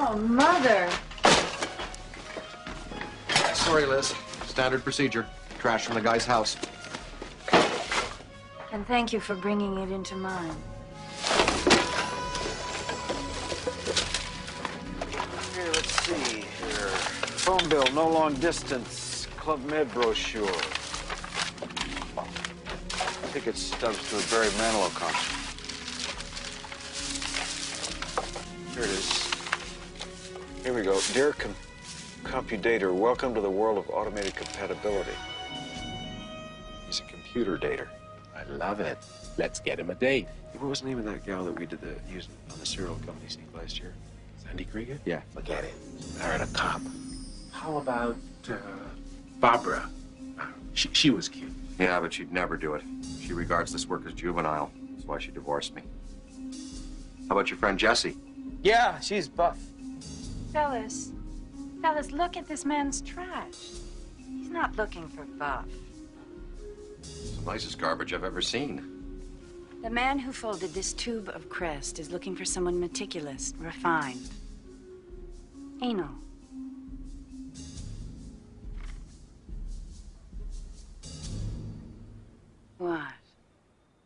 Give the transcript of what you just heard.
Oh, Mother. Sorry, Liz. Standard procedure. Trash from the guy's house. And thank you for bringing it into mine. Here, let's see here. Phone bill, no long distance. Club Med brochure. Ticket stubs to a Barry Manilow concert. Here it is. Here we go. Dear Computator, welcome to the world of automated compatibility. He's a computer dater. I love it. Let's get him a date. What was the name of that gal that we did the using on the serial company scene last year? Sandy Krieger? Yeah. Forget it. Married a cop. How about Barbara? She was cute. Yeah, but she'd never do it. She regards this work as juvenile. That's why she divorced me. How about your friend Jessie? Yeah, she's buff. Fellas, look at this man's trash. He's not looking for buff. It's the nicest garbage I've ever seen. The man who folded this tube of Crest is looking for someone meticulous, refined, anal.